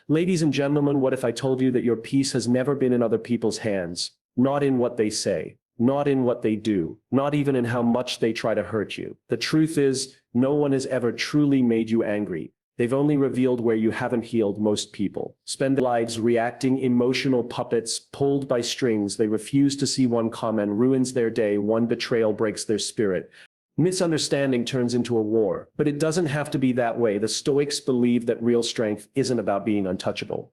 Ladies and gentlemen, what if I told you that your peace has never been in other people's hands? Not in what they say, not in what they do, not even in how much they try to hurt you. The truth is, no one has ever truly made you angry. They've only revealed where you haven't healed. Most people spend their lives reacting, emotional puppets pulled by strings. They refuse to see. One comment ruins their day, one betrayal breaks their spirit. Misunderstanding turns into a war, but it doesn't have to be that way. The Stoics believe that real strength isn't about being untouchable.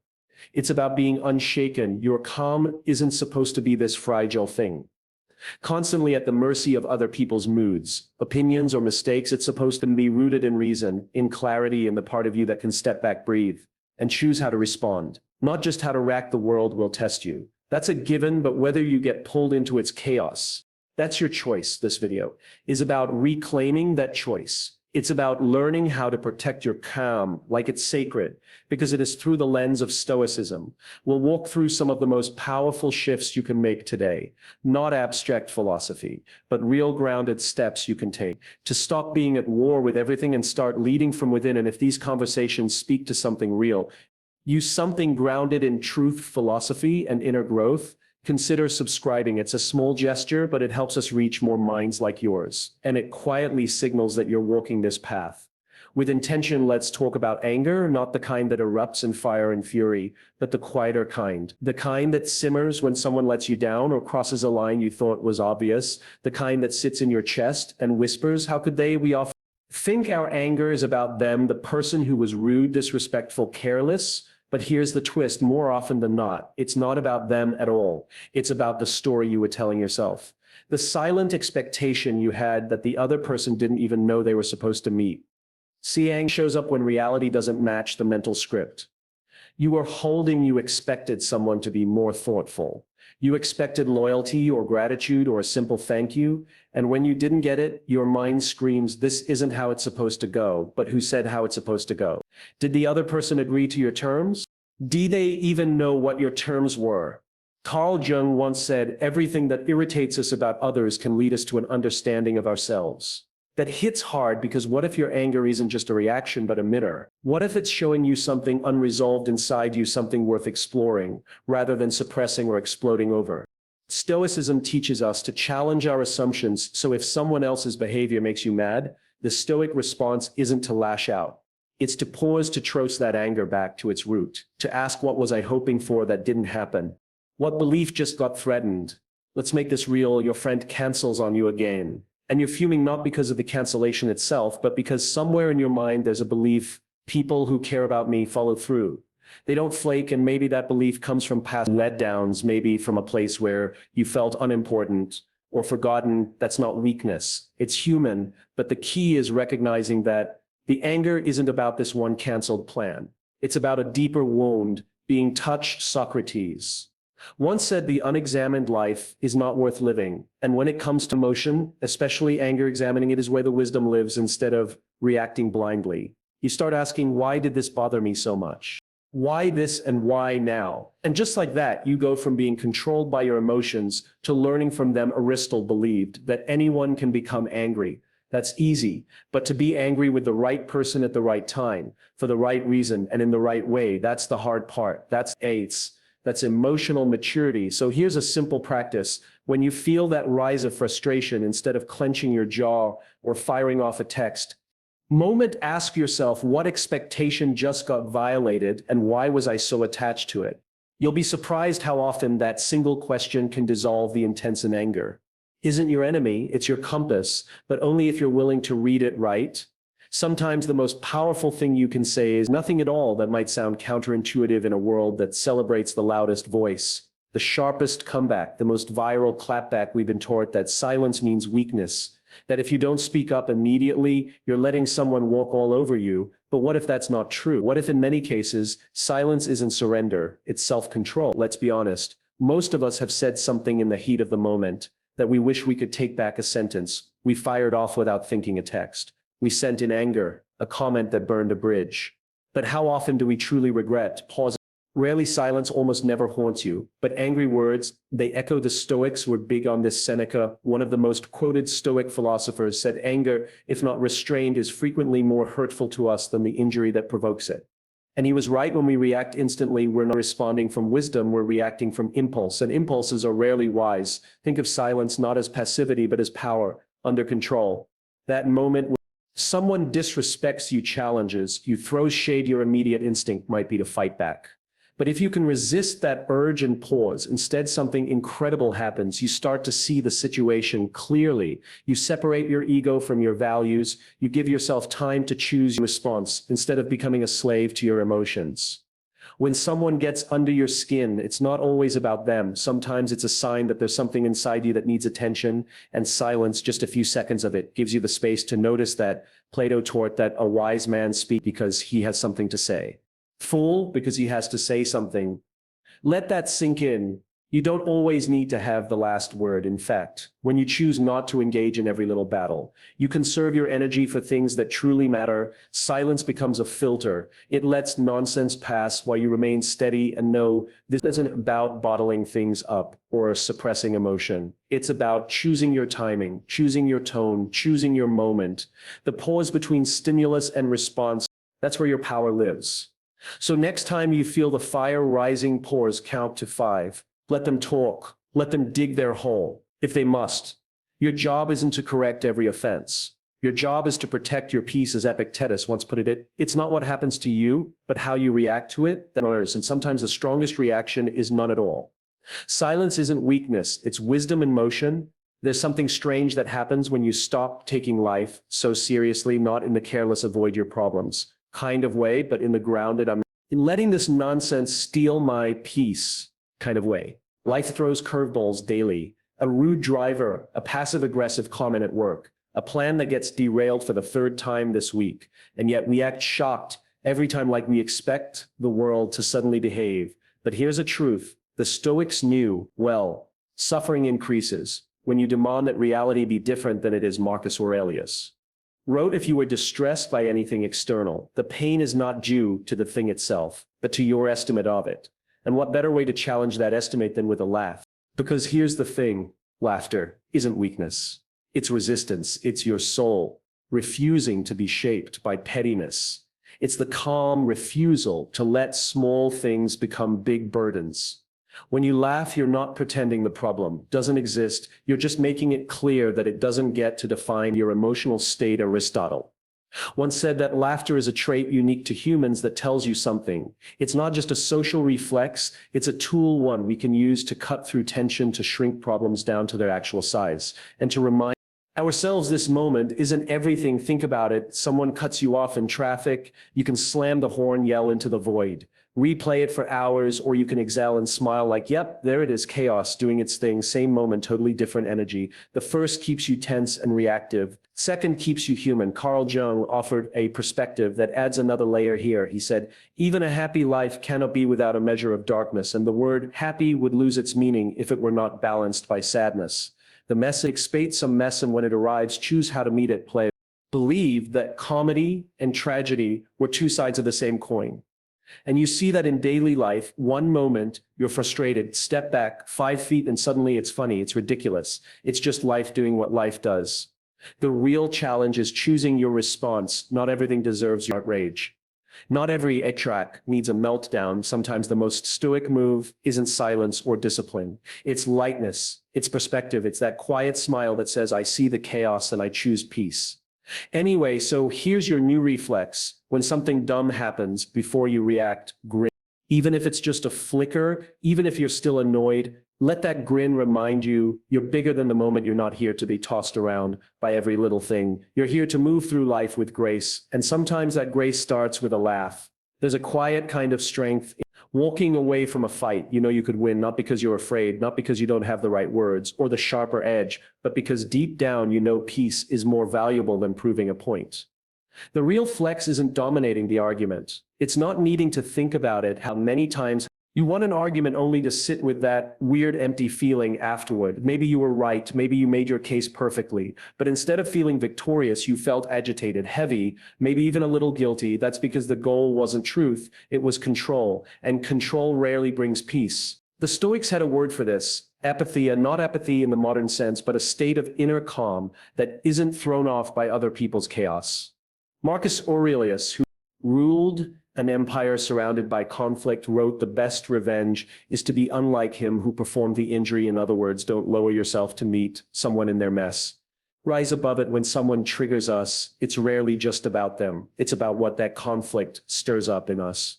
It's about being unshaken. Your calm isn't supposed to be this fragile thing, constantly at the mercy of other people's moods, opinions, or mistakes. It's supposed to be rooted in reason, in clarity, in the part of you that can step back, breathe, and choose how to respond. Not just how to react. The world will test you. That's a given, but whether you get pulled into its chaos, that's your choice. This video is about reclaiming that choice. It's about learning how to protect your calm like it's sacred, because it is through the lens of Stoicism. We'll walk through some of the most powerful shifts you can make today, not abstract philosophy, but real grounded steps you can take to stop being at war with everything and start leading from within. And if these conversations speak to something real, use something grounded in truth, philosophy, and inner growth, consider subscribing. It's a small gesture, but it helps us reach more minds like yours. And it quietly signals that you're walking this path with intention. Let's talk about anger, not the kind that erupts in fire and fury, but the quieter kind. The kind that simmers when someone lets you down or crosses a line you thought was obvious. The kind that sits in your chest and whispers, how could they? We often think our anger is about them, the person who was rude, disrespectful, careless. But here's the twist: more often than not, it's not about them at all. It's about the story you were telling yourself. The silent expectation you had that the other person didn't even know they were supposed to meet. Anger shows up when reality doesn't match the mental script. You expected someone to be more thoughtful. You expected loyalty or gratitude or a simple thank you. And when you didn't get it, your mind screams, this isn't how it's supposed to go. But who said how it's supposed to go? Did the other person agree to your terms? Did they even know what your terms were? Carl Jung once said, everything that irritates us about others can lead us to an understanding of ourselves. That hits hard, because what if your anger isn't just a reaction but a mirror? What if it's showing you something unresolved inside you, something worth exploring, rather than suppressing or exploding over? Stoicism teaches us to challenge our assumptions, so if someone else's behavior makes you mad, the Stoic response isn't to lash out. It's to pause, to trace that anger back to its root, to ask, what was I hoping for that didn't happen? What belief just got threatened? Let's make this real. Your friend cancels on you again. And you're fuming not because of the cancellation itself, but because somewhere in your mind there's a belief: people who care about me follow through. They don't flake, and maybe that belief comes from past letdowns, maybe from a place where you felt unimportant or forgotten. That's not weakness. It's human, but the key is recognizing that the anger isn't about this one canceled plan. It's about a deeper wound being touched. Socrates once said, the unexamined life is not worth living. And when it comes to emotion, especially anger, examining it is where the wisdom lives. Instead of reacting blindly, you start asking, why did this bother me so much? Why this and why now? And just like that, you go from being controlled by your emotions to learning from them. Aristotle believed that anyone can become angry. That's easy, but to be angry with the right person at the right time, for the right reason, and in the right way, that's the hard part. That's emotional maturity. So here's a simple practice. When you feel that rise of frustration, instead of clenching your jaw or firing off a text, ask yourself, what expectation just got violated and why was I so attached to it? You'll be surprised how often that single question can dissolve the intense in anger. Isn't your enemy, it's your compass, but only if you're willing to read it right. Sometimes the most powerful thing you can say is nothing at all. That might sound counterintuitive in a world that celebrates the loudest voice, the sharpest comeback, the most viral clapback. We've been taught that silence means weakness, that if you don't speak up immediately, you're letting someone walk all over you. But what if that's not true? What if in many cases, silence isn't surrender, it's self-control? Let's be honest. Most of us have said something in the heat of the moment that we wish we could take back. A sentence we fired off without thinking, a text we sent in anger, a comment that burned a bridge. But how often do we truly regret pausing? Rarely. Silence almost never haunts you, but angry words, they echo. The Stoics were big on this. Seneca, one of the most quoted Stoic philosophers, said, anger, if not restrained, is frequently more hurtful to us than the injury that provokes it. And he was right. When we react instantly, we're not responding from wisdom, we're reacting from impulse. And impulses are rarely wise. Think of silence not as passivity, but as power, under control. That moment when someone disrespects you, challenges you, throws shade, your immediate instinct might be to fight back. But if you can resist that urge and pause, instead something incredible happens. You start to see the situation clearly. You separate your ego from your values. You give yourself time to choose your response instead of becoming a slave to your emotions. When someone gets under your skin, it's not always about them. Sometimes it's a sign that there's something inside you that needs attention, and silence, just a few seconds of it, gives you the space to notice that. Plato taught that a wise man speaks because he has something to say. Fool, because he has to say something. Let that sink in. You don't always need to have the last word. In fact, when you choose not to engage in every little battle, you conserve your energy for things that truly matter. Silence becomes a filter. It lets nonsense pass while you remain steady and know this isn't about bottling things up or suppressing emotion. It's about choosing your timing, choosing your tone, choosing your moment. The pause between stimulus and response, that's where your power lives. So next time you feel the fire rising, pause, count to 5. Let them talk. Let them dig their hole, if they must. Your job isn't to correct every offense. Your job is to protect your peace, as Epictetus once put it. It's not what happens to you, but how you react to it that matters. And sometimes the strongest reaction is none at all. Silence isn't weakness, it's wisdom in motion. There's something strange that happens when you stop taking life so seriously, not in the careless avoid your problems kind of way, but in the grounded, I'm in letting this nonsense steal my peace kind of way. Life throws curveballs daily. A rude driver, a passive-aggressive comment at work, a plan that gets derailed for the 3rd time this week. And yet we act shocked every time, like we expect the world to suddenly behave. But here's a truth. The Stoics knew, well, suffering increases when you demand that reality be different than it is. Marcus Aurelius wrote, if you were distressed by anything external, the pain is not due to the thing itself, but to your estimate of it. And what better way to challenge that estimate than with a laugh? Because here's the thing, laughter isn't weakness. It's resistance. It's your soul refusing to be shaped by pettiness. It's the calm refusal to let small things become big burdens. When you laugh, you're not pretending the problem doesn't exist. You're just making it clear that it doesn't get to define your emotional state. Aristotle once said that laughter is a trait unique to humans that tells you something. It's not just a social reflex, it's a tool, one we can use to cut through tension, to shrink problems down to their actual size, and to remind ourselves this moment isn't everything. Think about it. Someone cuts you off in traffic. You can slam the horn, yell into the void, replay it for hours, or you can exhale and smile like, yep, there it is, chaos doing its thing. Same moment, totally different energy. The first keeps you tense and reactive. Second keeps you human. Carl Jung offered a perspective that adds another layer here. He said, even a happy life cannot be without a measure of darkness, and the word happy would lose its meaning if it were not balanced by sadness. The mess expects some mess, and when it arrives, choose how to meet it. Play. Believe that comedy and tragedy were two sides of the same coin. And you see that in daily life. One moment you're frustrated, step back 5 feet, and suddenly it's funny, it's ridiculous. It's just life doing what life does. The real challenge is choosing your response. Not everything deserves your outrage. Not every track needs a meltdown. Sometimes the most stoic move isn't silence or discipline. It's lightness, it's perspective, it's that quiet smile that says, I see the chaos and I choose peace. Anyway, so here's your new reflex. When something dumb happens, before you react, grin. Even if it's just a flicker, even if you're still annoyed, let that grin remind you you're bigger than the moment. You're not here to be tossed around by every little thing. You're here to move through life with grace. And sometimes that grace starts with a laugh. There's a quiet kind of strength in walking away from a fight. You know you could win, not because you're afraid, not because you don't have the right words or the sharper edge, but because deep down you know peace is more valuable than proving a point. The real flex isn't dominating the argument. It's not needing to think about it. How many times you won an argument only to sit with that weird empty feeling afterward? Maybe you were right, maybe you made your case perfectly, but instead of feeling victorious, you felt agitated, heavy, maybe even a little guilty. That's because the goal wasn't truth, it was control, and control rarely brings peace. The Stoics had a word for this, apathy, not apathy in the modern sense, but a state of inner calm that isn't thrown off by other people's chaos. Marcus Aurelius, who ruled An empire surrounded by conflict wrote the best revenge is to be unlike him who performed the injury. In other words, don't lower yourself to meet someone in their mess. Rise above it. When someone triggers us, it's rarely just about them. It's about what that conflict stirs up in us.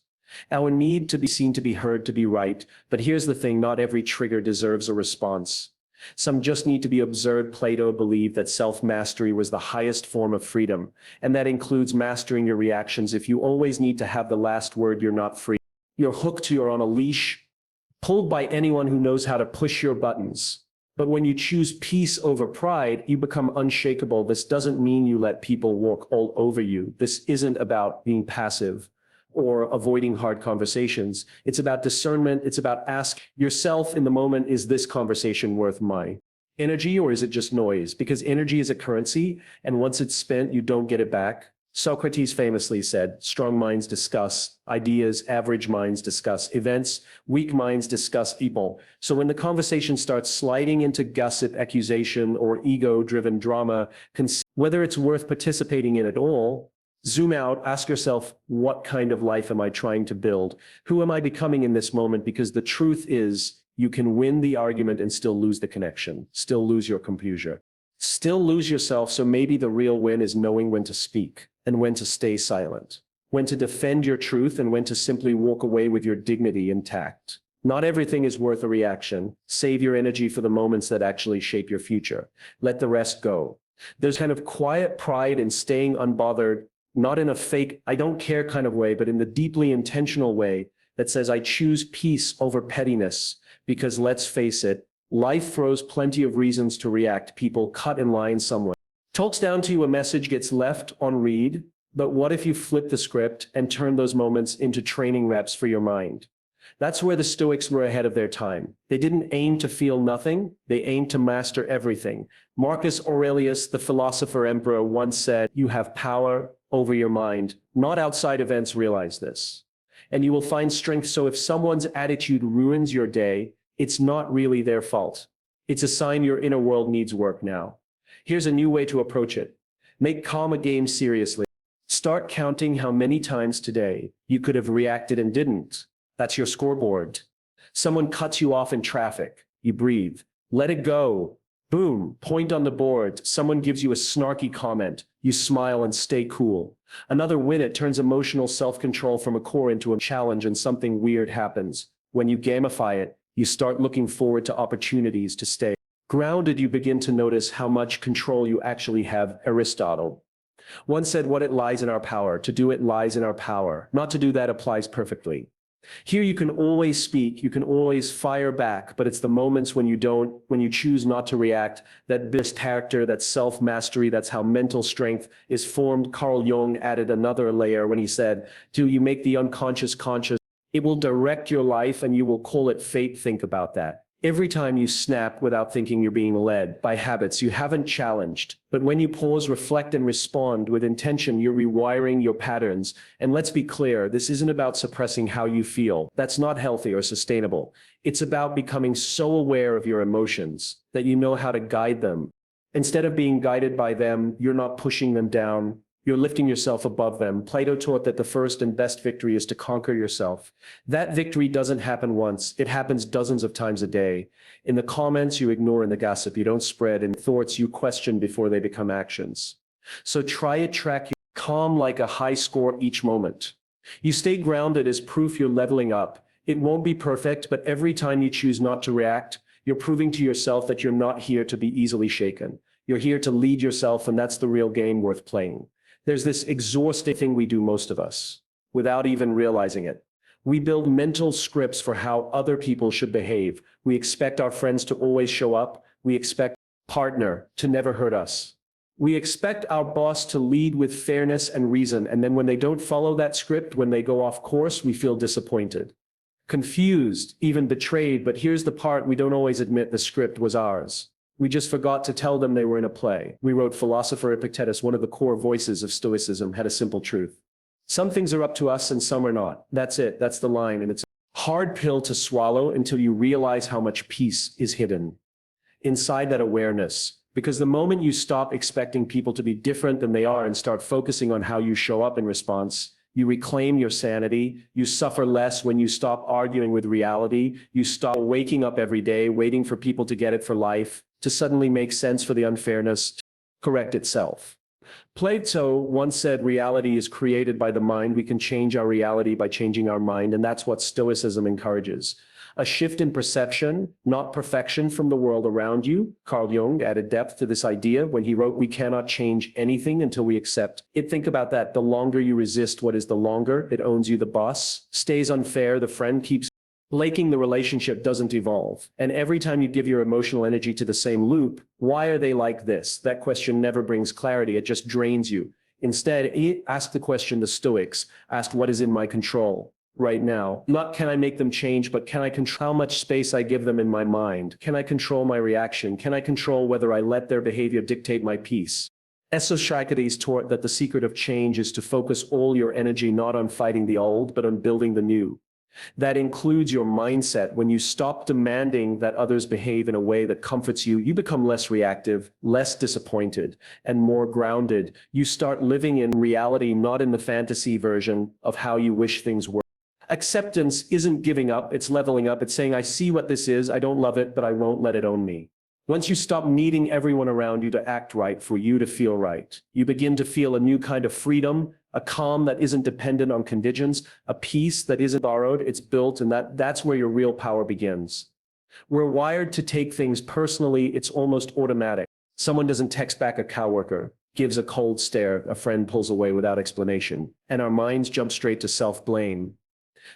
Our need to be seen, to be heard, to be right. But here's the thing, not every trigger deserves a response. Some just need to be observed. Plato believed that self-mastery was the highest form of freedom, and that includes mastering your reactions. If you always need to have the last word, you're not free. You're hooked, you're on a leash, pulled by anyone who knows how to push your buttons. But when you choose peace over pride, you become unshakable. This doesn't mean you let people walk all over you. This isn't about being passive or avoiding hard conversations. It's about discernment. It's about ask yourself in the moment, is this conversation worth my energy or is it just noise? Because energy is a currency, and once it's spent, you don't get it back. Socrates famously said, strong minds discuss ideas, average minds discuss events, weak minds discuss people. So when the conversation starts sliding into gossip, accusation, or ego-driven drama, whether it's worth participating in at all, zoom out, ask yourself, what kind of life am I trying to build? Who am I becoming in this moment? Because the truth is, you can win the argument and still lose the connection, still lose your composure, still lose yourself. So maybe the real win is knowing when to speak and when to stay silent, when to defend your truth and when to simply walk away with your dignity intact. Not everything is worth a reaction. Save your energy for the moments that actually shape your future. Let the rest go. There's kind of quiet pride in staying unbothered, not in a fake, I don't care kind of way, but in the deeply intentional way that says, I choose peace over pettiness. Because let's face it, life throws plenty of reasons to react. People cut in line somewhere. Talks down to you, a message gets left on read. But what if you flip the script and turn those moments into training reps for your mind? That's where the Stoics were ahead of their time. They didn't aim to feel nothing. They aimed to master everything. Marcus Aurelius, the philosopher emperor, once said, you have power over your mind. Not outside events realize this. And you will find strength. So if someone's attitude ruins your day, it's not really their fault. It's a sign your inner world needs work now. Here's a new way to approach it. Make calm a game seriously. Start counting how many times today you could have reacted and didn't. That's your scoreboard. Someone cuts you off in traffic. You breathe. Let it go. Boom, point on the board. Someone gives you a snarky comment. You smile and stay cool. Another win, it turns emotional self-control from a core into a challenge, and something weird happens. When you gamify it, you start looking forward to opportunities to stay grounded. You begin to notice how much control you actually have. Aristotle once said, what it lies in our power. To do it lies in our power. Not to do that applies perfectly. Here you can always speak, you can always fire back, but it's the moments when you don't, when you choose not to react, that this character, that self-mastery, that's how mental strength is formed. Carl Jung added another layer when he said, do you make the unconscious conscious? It will direct your life and you will call it fate. Think about that. Every time you snap without thinking, you're being led by habits you haven't challenged. But when you pause, reflect, and respond with intention, you're rewiring your patterns. And let's be clear, this isn't about suppressing how you feel. That's not healthy or sustainable. It's about becoming so aware of your emotions that you know how to guide them. Instead of being guided by them, you're not pushing them down. You're lifting yourself above them. Plato taught that the first and best victory is to conquer yourself. That victory doesn't happen once. It happens dozens of times a day. In the comments you ignore, in the gossip you don't spread, in thoughts you question before they become actions. So try it, track your calm like a high score each moment. You stay grounded as proof you're leveling up. It won't be perfect, but every time you choose not to react, you're proving to yourself that you're not here to be easily shaken. You're here to lead yourself, and that's the real game worth playing. There's this exhausting thing we do, most of us, without even realizing it. We build mental scripts for how other people should behave. We expect our friends to always show up. We expect our partner to never hurt us. We expect our boss to lead with fairness and reason. And then when they don't follow that script, when they go off course, we feel disappointed, confused, even betrayed. But here's the part we don't always admit: the script was ours. We just forgot to tell them they were in a play. We wrote. Philosopher Epictetus, one of the core voices of Stoicism, had a simple truth. Some things are up to us and some are not. That's it. That's the line. And it's a hard pill to swallow until you realize how much peace is hidden inside that awareness. Because the moment you stop expecting people to be different than they are and start focusing on how you show up in response, You reclaim your sanity. You suffer less when you stop arguing with reality. You stop waking up every day, waiting for people to get it for life, to suddenly make sense for the unfairness, to correct itself. Plato once said reality is created by the mind. We can change our reality by changing our mind, and that's what Stoicism encourages. A shift in perception, not perfection from the world around you. Carl Jung added depth to this idea when he wrote, "We cannot change anything until we accept it." Think about that. The longer you resist what is the longer, it owns you. The boss stays unfair, the friend keeps laking, the relationship doesn't evolve. And every time you give your emotional energy to the same loop, why are they like this? That question never brings clarity. It just drains you. Instead, ask the question the Stoics asked, what is in my control right now? Not can I make them change, but can I control how much space I give them in my mind? Can I control my reaction? Can I control whether I let their behavior dictate my peace? SuccessStories taught that the secret of change is to focus all your energy not on fighting the old, but on building the new. That includes your mindset. When you stop demanding that others behave in a way that comforts you, you become less reactive, less disappointed, and more grounded. You start living in reality, not in the fantasy version of how you wish things were. Acceptance isn't giving up, it's leveling up. It's saying, I see what this is, I don't love it, but I won't let it own me. Once you stop needing everyone around you to act right for you to feel right, you begin to feel a new kind of freedom, a calm that isn't dependent on conditions, a peace that isn't borrowed, it's built, and that's where your real power begins. We're wired to take things personally, it's almost automatic. Someone doesn't text back a coworker, gives a cold stare, a friend pulls away without explanation, and our minds jump straight to self-blame.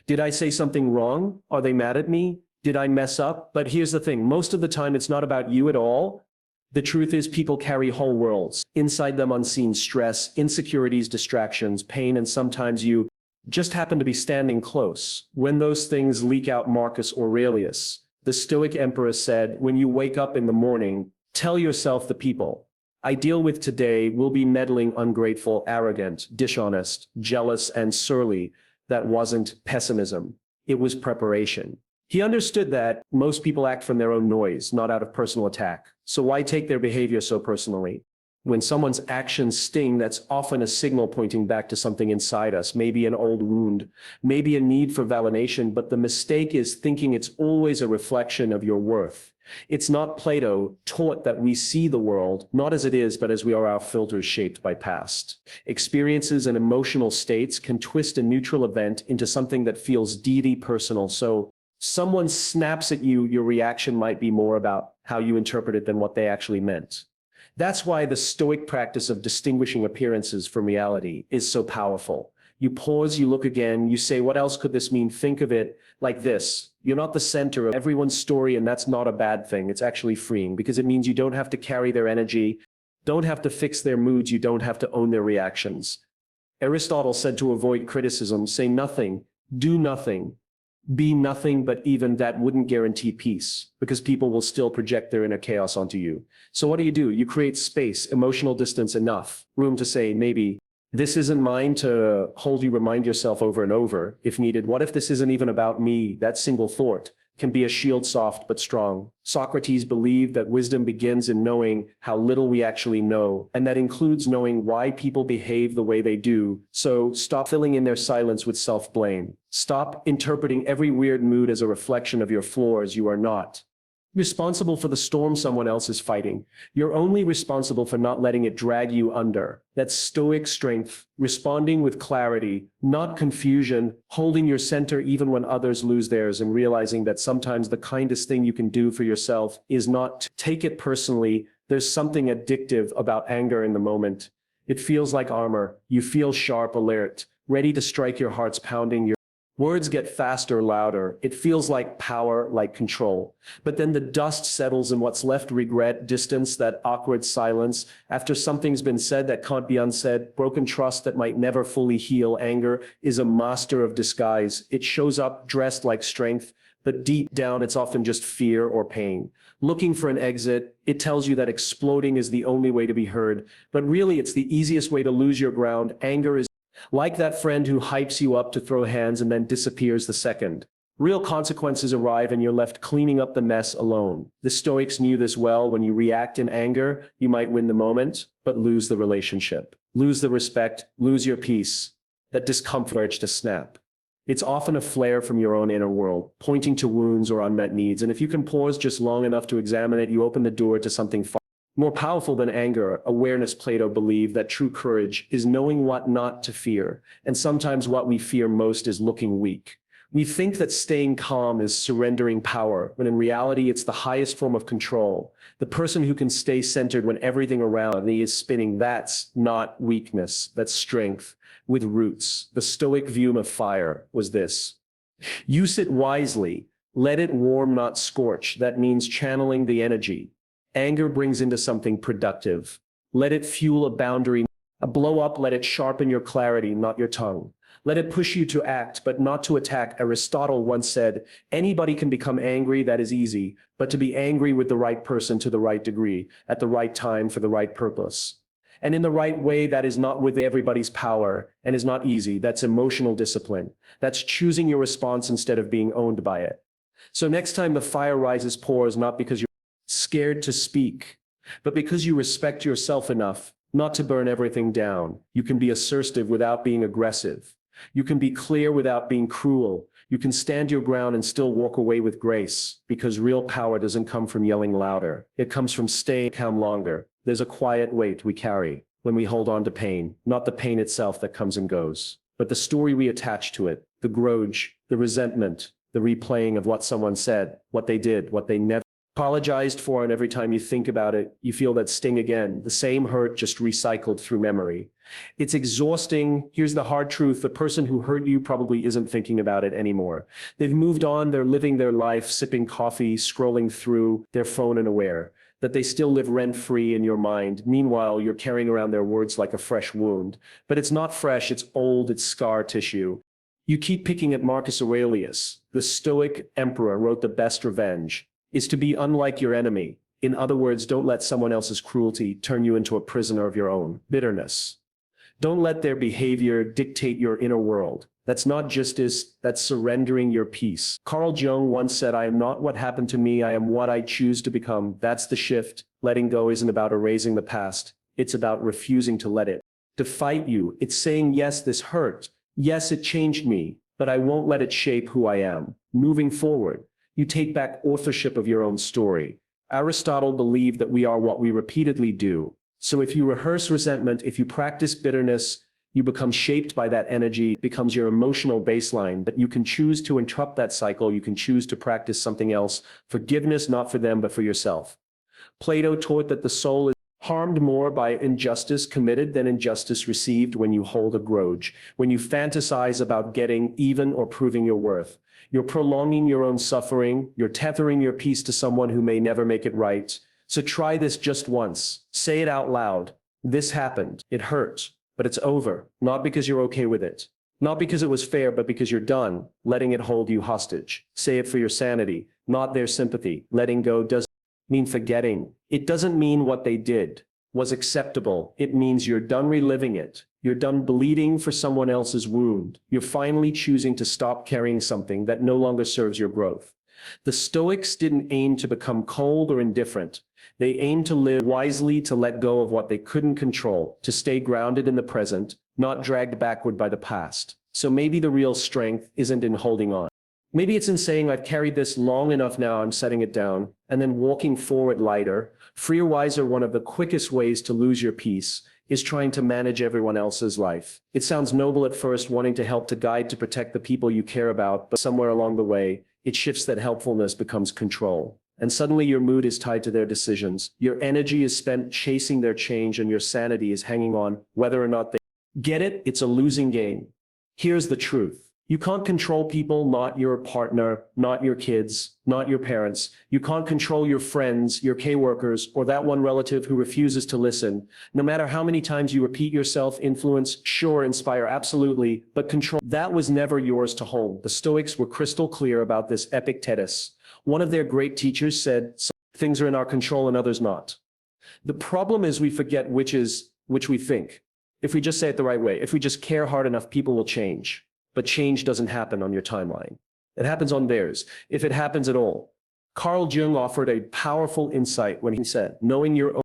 Did I say something wrong? Are they mad at me? Did I mess up? But here's the thing, most of the time it's not about you at all. The truth is people carry whole worlds, inside them unseen stress, insecurities, distractions, pain, and sometimes you just happen to be standing close. When those things leak out, Marcus Aurelius, the Stoic emperor, said, when you wake up in the morning, tell yourself the people I deal with today will be meddling, ungrateful, arrogant, dishonest, jealous, and surly. That wasn't pessimism, it was preparation. He understood that most people act from their own noise, not out of personal attack. So why take their behavior so personally? When someone's actions sting, that's often a signal pointing back to something inside us, maybe an old wound, maybe a need for validation, but the mistake is thinking it's always a reflection of your worth. It's not. Plato taught that we see the world, not as it is, but as we are. Our filters shaped by past experiences and emotional states can twist a neutral event into something that feels deeply personal. So someone snaps at you, your reaction might be more about how you interpret it than what they actually meant. That's why the Stoic practice of distinguishing appearances from reality is so powerful. You pause, you look again, you say, what else could this mean? Think of it like this. You're not the center of everyone's story, and that's not a bad thing. It's actually freeing because it means you don't have to carry their energy, don't have to fix their moods, you don't have to own their reactions. Aristotle said to avoid criticism, say nothing, do nothing, be nothing, but even that wouldn't guarantee peace because people will still project their inner chaos onto you. So what do? You create space, emotional distance, enough room to say, maybe this isn't mine, to hold you, remind yourself over and over if needed. What if this isn't even about me? That single thought can be a shield, soft but strong. Socrates believed that wisdom begins in knowing how little we actually know, and that includes knowing why people behave the way they do. So stop filling in their silence with self-blame. Stop interpreting every weird mood as a reflection of your flaws. You are not responsible for the storm someone else is fighting. You're only responsible for not letting it drag you under. That's Stoic strength, responding with clarity, not confusion, holding your center even when others lose theirs, and realizing that sometimes the kindest thing you can do for yourself is not to take it personally. There's something addictive about anger in the moment. It feels like armor. You feel sharp, alert, ready to strike. Your heart's pounding. Your words get faster, louder. It feels like power, like control. But then the dust settles and what's left, regret, distance, that awkward silence after something's been said that can't be unsaid, broken trust that might never fully heal. Anger is a master of disguise. It shows up dressed like strength, but deep down it's often just fear or pain. Looking for an exit, it tells you that exploding is the only way to be heard, but really it's the easiest way to lose your ground. Anger is like that friend who hypes you up to throw hands and then disappears the second real consequences arrive and you're left cleaning up the mess alone. The Stoics knew this well. When you react in anger, you might win the moment, but lose the relationship, lose the respect, lose your peace. that discomfort to snap. It's often a flare from your own inner world, pointing to wounds or unmet needs. And if you can pause just long enough to examine it, you open the door to something far more powerful than anger. Awareness, Plato believed that true courage is knowing what not to fear. And sometimes what we fear most is looking weak. We think that staying calm is surrendering power, when in reality, it's the highest form of control. The person who can stay centered when everything around me is spinning, that's not weakness, that's strength with roots. The Stoic view of fire was this: use it wisely, let it warm, not scorch. That means channeling the energy anger brings into something productive. Let it fuel a boundary, a blow up, let it sharpen your clarity, not your tongue. Let it push you to act, but not to attack. Aristotle once said, anybody can become angry, that is easy, but to be angry with the right person to the right degree, at the right time for the right purpose. And in the right way, that is not with everybody's power and is not easy. That's emotional discipline. That's choosing your response instead of being owned by it. So next time the fire rises, pours, not because you're scared to speak, but because you respect yourself enough not to burn everything down. You can be assertive without being aggressive. You can be clear without being cruel. You can stand your ground and still walk away with grace, because real power doesn't come from yelling louder. It comes from staying calm longer. There's a quiet weight we carry when we hold on to pain, not the pain itself that comes and goes, but the story we attach to it, the grudge, the resentment, the replaying of what someone said, what they did, what they never apologized for, and every time you think about it, you feel that sting again, the same hurt just recycled through memory. It's exhausting. Here's the hard truth: the person who hurt you probably isn't thinking about it anymore. They've moved on, they're living their life, sipping coffee, scrolling through their phone, and aware that they still live rent-free in your mind. Meanwhile, you're carrying around their words like a fresh wound. But it's not fresh, it's old, it's scar tissue. You keep picking at Marcus Aurelius. The Stoic emperor wrote the best revenge is to be unlike your enemy. In other words, don't let someone else's cruelty turn you into a prisoner of your own bitterness. Don't let their behavior dictate your inner world. That's not justice, that's surrendering your peace. Carl Jung once said, I am not what happened to me, I am what I choose to become. That's the shift. Letting go isn't about erasing the past. It's about refusing to let it define you. It's saying, yes, this hurt. Yes, it changed me, but I won't let it shape who I am. Moving forward, you take back authorship of your own story. Aristotle believed that we are what we repeatedly do. So if you rehearse resentment, if you practice bitterness, you become shaped by that energy. It becomes your emotional baseline. But you can choose to interrupt that cycle. You can choose to practice something else. Forgiveness, not for them, but for yourself. Plato taught that the soul is harmed more by injustice committed than injustice received. When you hold a grudge, when you fantasize about getting even or proving your worth, you're prolonging your own suffering. You're tethering your peace to someone who may never make it right. So try this just once. Say it out loud. This happened. It hurt, but it's over. Not because you're okay with it. Not because it was fair, but because you're done letting it hold you hostage. Say it for your sanity, not their sympathy. Letting go doesn't mean forgetting. It doesn't mean what they did was acceptable. It means you're done reliving it. You're done bleeding for someone else's wound. You're finally choosing to stop carrying something that no longer serves your growth. The Stoics didn't aim to become cold or indifferent. They aimed to live wisely, to let go of what they couldn't control, to stay grounded in the present, not dragged backward by the past. So maybe the real strength isn't in holding on. Maybe it's in saying, I've carried this long enough now, I'm setting it down, and then walking forward lighter. Freer, wiser. One of the quickest ways to lose your peace is trying to manage everyone else's life. It sounds noble at first, wanting to help, to guide, to protect the people you care about, but somewhere along the way, it shifts. That helpfulness becomes control. And suddenly your mood is tied to their decisions. Your energy is spent chasing their change, and your sanity is hanging on whether or not they get it. It's a losing game. Here's the truth. You can't control people, not your partner, not your kids, not your parents. You can't control your friends, your coworkers, or that one relative who refuses to listen. No matter how many times you repeat yourself, influence, sure, inspire, absolutely, but control, that was never yours to hold. The Stoics were crystal clear about this. Epictetus, one of their great teachers, said, some things are in our control and others not. The problem is we forget which we think. If we just say it the right way, if we just care hard enough, people will change. But change doesn't happen on your timeline. It happens on theirs, if it happens at all. Carl Jung offered a powerful insight when he said, knowing your own